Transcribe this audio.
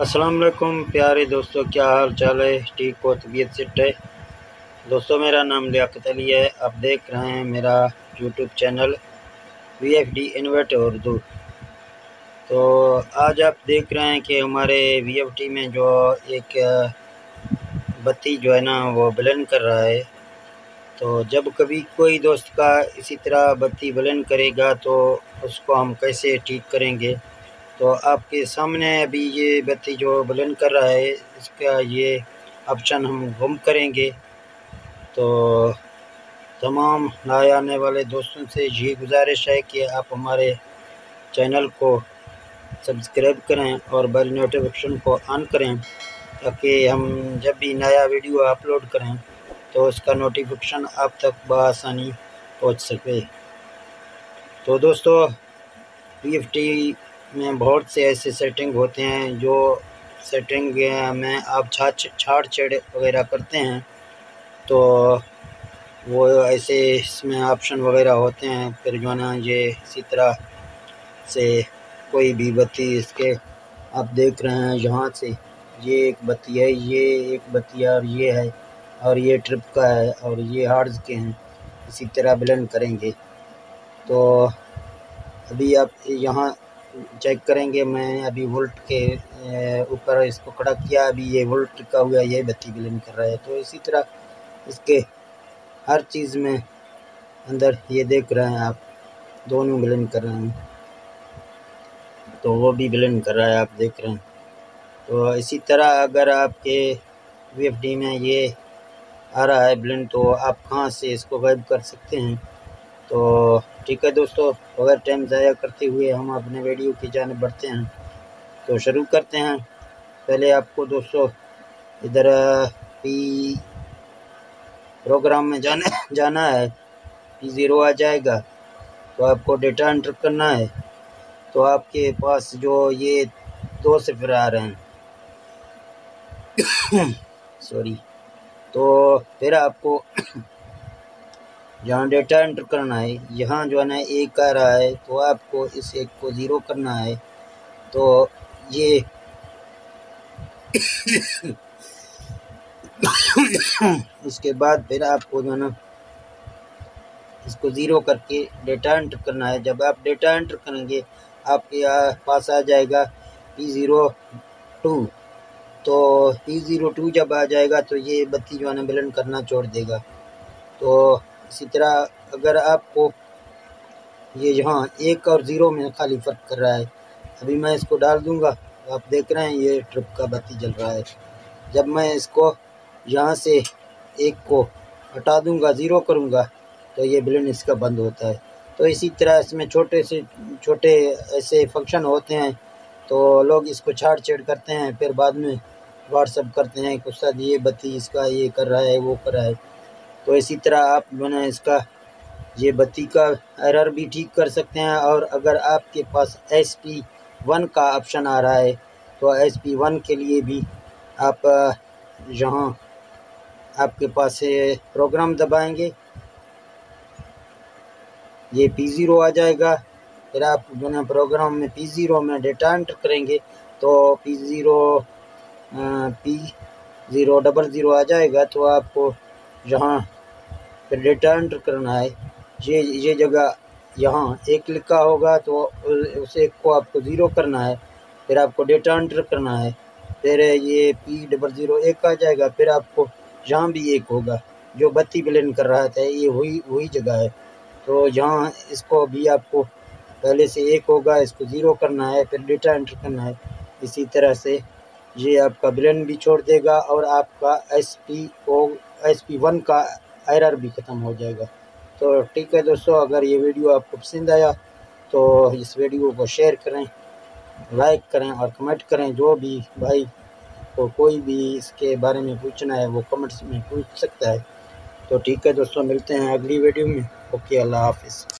अस्सलाम वालेकुम प्यारे दोस्तों, क्या हाल चाल है? ठीक हो? तबीयत सेट है? दोस्तों, मेरा नाम लियाकत अली है। आप देख रहे हैं मेरा YouTube channel VFD invert Urdu. तो आज आप देख रहे हैं कि हमारे VFD में जो एक बत्ती जो है ना वो ब्लन कर रहा है। तो जब कभी कोई दोस्त का इसी तरह बत्ती ब्लन करेगा तो उसको हम कैसे ठीक करेंगे? तो आपके सामने अभी ये बत्ती जो ब्लन कर रहा है, इसका ये ऑप्शन हम गुम करेंगे। तो तमाम नए आने वाले दोस्तों से ये गुजारिश है कि आप हमारे चैनल को सब्सक्राइब करें और बेल नोटिफिकेशन को ऑन करें, ताकि हम जब भी नया वीडियो अपलोड करें तो उसका नोटिफिकेशन आप तक बआसानी पहुंच सके। तो दोस्तों, VFD में बहुत से ऐसे सेटिंग होते हैं जो सेटिंग में आप छाड़ छेड़ वगैरह करते हैं, तो वो ऐसे इसमें ऑप्शन वगैरह होते हैं। फिर जो है ना ये इसी तरह से कोई भी बत्ती इसके आप देख रहे हैं, यहाँ से ये एक बत्ती है, ये एक बत्ती है, और ये ट्रिप का है, और ये हार्ट्ज के हैं। इसी तरह ब्लेंड करेंगे। तो अभी आप यहाँ चेक करेंगे, मैं अभी वोल्ट के ऊपर इसको खड़ा किया, अभी ये वोल्ट टिका हुआ, ये बत्ती ब्लेंड कर रहा है। तो इसी तरह इसके हर चीज़ में अंदर ये देख रहे हैं आप, दोनों ब्लेंड कर रहे हैं, तो वो भी ब्लेंड कर रहा है, आप देख रहे हैं। तो इसी तरह अगर आपके VFD में ये आ रहा है ब्लेंड, तो आप कहाँ से इसको गायब कर सकते हैं। तो ठीक है दोस्तों, बगैर टाइम ज़ाया करते हुए हम अपने वीडियो की जानिब बढ़ते हैं। तो शुरू करते हैं। पहले आपको दोस्तों इधर P प्रोग्राम में जाना है। P0 आ जाएगा, तो आपको डेटा एंटर करना है। तो आपके पास जो ये 2 सिफर आ रहे हैं सॉरी, तो फिर आपको यहाँ डेटा एंटर करना है। यहाँ जो है ना 1 आ रहा है, तो आपको इस 1 को 0 करना है। तो ये इसके बाद फिर आपको जो है ना इसको 0 करके डेटा एंटर करना है। जब आप डेटा एंटर करेंगे, आपके पास आ जाएगा P02। तो P02 जब आ जाएगा तो ये बत्ती जो है ना ब्लेंड करना छोड़ देगा। तो इसी तरह अगर आपको ये यहाँ 1 और 0 में खाली फ़र्क कर रहा है, अभी मैं इसको डाल दूँगा, आप देख रहे हैं ये ट्रिप का बत्ती जल रहा है। जब मैं इसको यहाँ से 1 को हटा दूँगा, 0 करूँगा, तो ये ब्लेंड इसका बंद होता है। तो इसी तरह इसमें छोटे से छोटे ऐसे फंक्शन होते हैं, तो लोग इसको छाड़ छेड़ करते हैं, फिर बाद में व्हाट्सअप करते हैं कि उस्ताद ये बत्ती इसका ये कर रहा है, वो कर रहा है। तो इसी तरह आप जो है इसका ये बत्ती का एरर भी ठीक कर सकते हैं। और अगर आपके पास SP1 का ऑप्शन आ रहा है, तो SP1 के लिए भी आप यहाँ आपके पास प्रोग्राम दबाएंगे, ये P0 आ जाएगा। फिर आप जो है प्रोग्राम में P0 में डेटा एंटर करेंगे, तो P000 आ जाएगा। तो आपको यहाँ फिर डेटा एंटर करना है। ये जगह यहाँ 1 लिखा होगा, तो उस 1 को आपको 0 करना है। फिर आपको डेटा एंटर करना है। फिर ये P001 आ जाएगा। फिर आपको यहाँ भी 1 होगा, जो बत्ती ब्लेंड कर रहा था, ये वही जगह है। तो यहाँ इसको भी आपको पहले से 1 होगा, इसको 0 करना है, फिर डेटा एंटर करना है। इसी तरह से ये आपका ब्लेंड भी छोड़ देगा, और आपका SP1 का एरर भी ख़त्म हो जाएगा। तो ठीक है दोस्तों, अगर ये वीडियो आपको पसंद आया तो इस वीडियो को शेयर करें, लाइक करें और कमेंट करें। जो भी भाई को कोई भी इसके बारे में पूछना है वो कमेंट्स में पूछ सकता है। तो ठीक है दोस्तों, मिलते हैं अगली वीडियो में। ओके, अल्लाह हाफ़िज़।